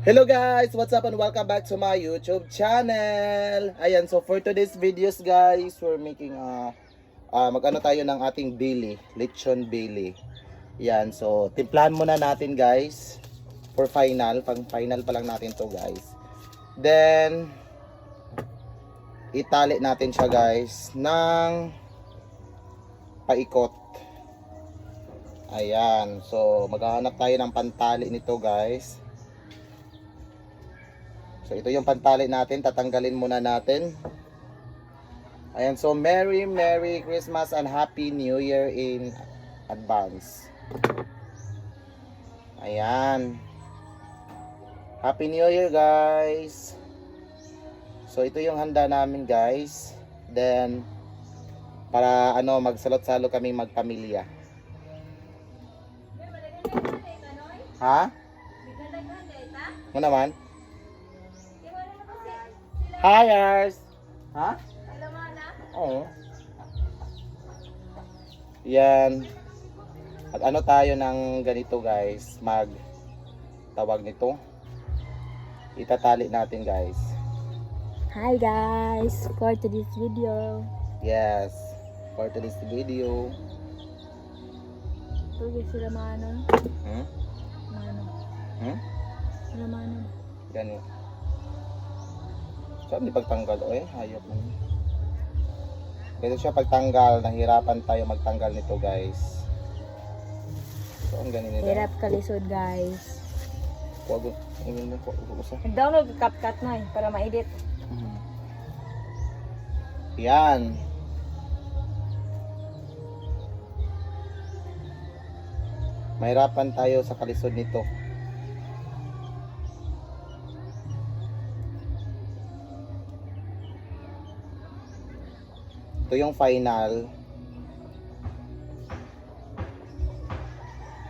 Hello guys! What's up and welcome back to my YouTube channel! Ayan, so for today's videos guys, we're making mag-ano tayo ng ating bili, lechon bili. Yan, so timplahan muna natin guys for final, pang final pa lang natin to guys. Then itali natin siya guys ng paikot. Ayan, so maghahanap tayo ng pantali nito guys. So ito yung pantali natin, tatanggalin muna natin. Ayan, so Merry Christmas and Happy New Year in advance. Ayan. Happy New Year guys. So ito yung handa namin guys. Then para magsalot-salo kami magpamilya. Ha? Ano naman? Hiers! Ha? Oo. Yan. At ano tayo ng ganito guys, tawag nito. Itatali natin guys. Hi guys, for today's video. Yes, for today's video. Tugis sila mano. Hmm? Mano. Hmm? Sila mano. Ganito. Saan di pagtanggal? Oy, hayop mo. Ganito siya pagtanggal. Nahirapan tayo magtanggal nito guys. So, ang ganito nila. Hirap kalisod guys. Huwag mo sa. Download CapCut na para ma-edit. Yan. Mahirapan tayo sa kalisod nito. Ito yung final.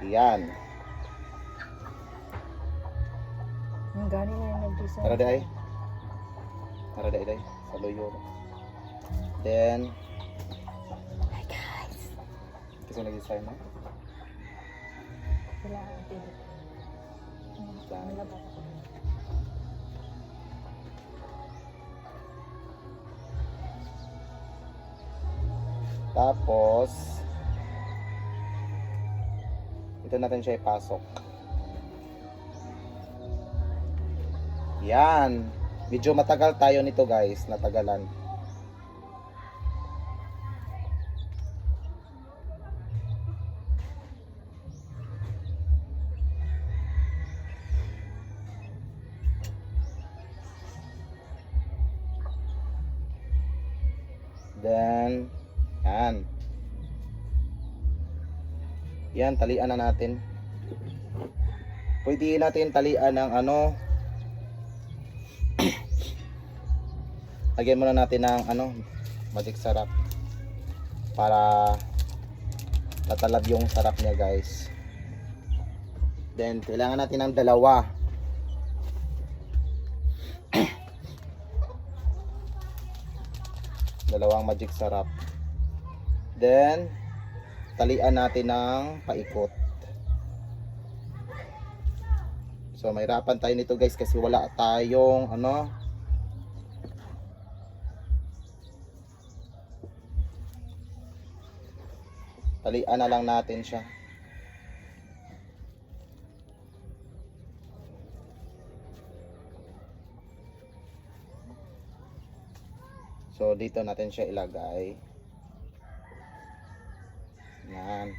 Yan. Ang gani na yung nag-design. Tara day. Tara day. Sa loyo. Then Hi guys. kasi nag-design na. Sila ang edit. Nalabat ako. Tapos ito natin siya ipasok. Yan. Medyo matagal tayo nito guys, natagalan. Then yan. Yan, talian na natin. Pwede natin talian ng lagyan muna natin ng magic sarap para tatalab yung sarap niya guys. Then kailangan natin ng dalawa. Dalawang magic sarap. Then talian natin ng paikot. So mahirapan tayo nito guys kasi wala tayong talian na lang natin siya. So dito natin siya ilagay. Yan.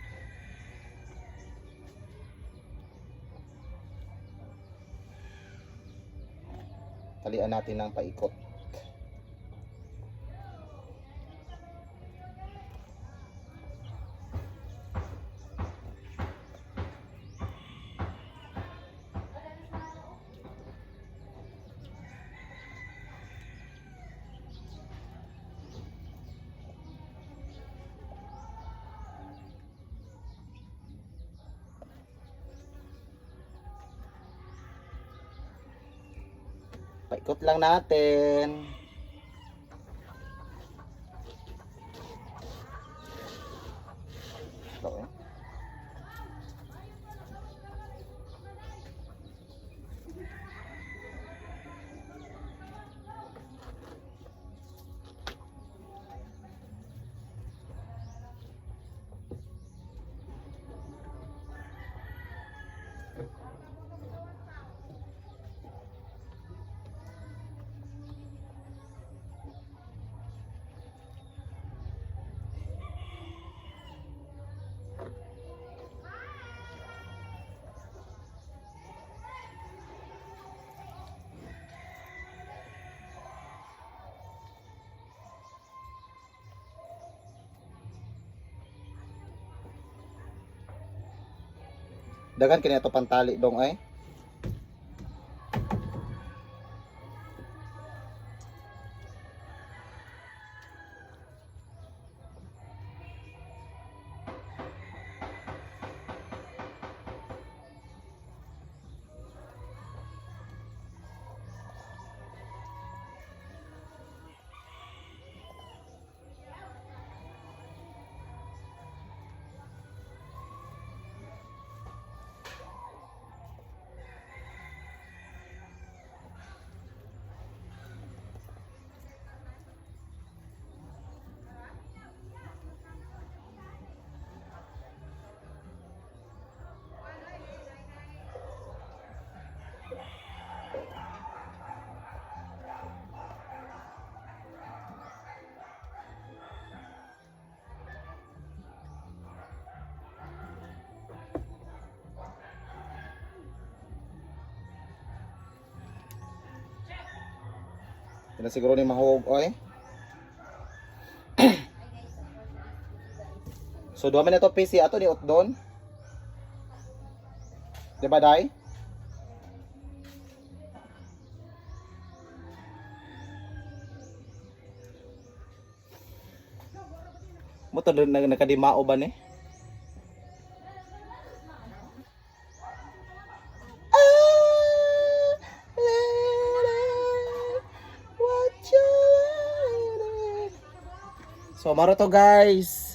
Talian natin ng paikot. Paikot lang natin. Okay. Dagan kini ato pantali dong ay. Ina siguro ni mahug oy. So duha man ito PC ato ni Utdon. Di ba day? Mo to nakadimao ba ni? So maro to guys.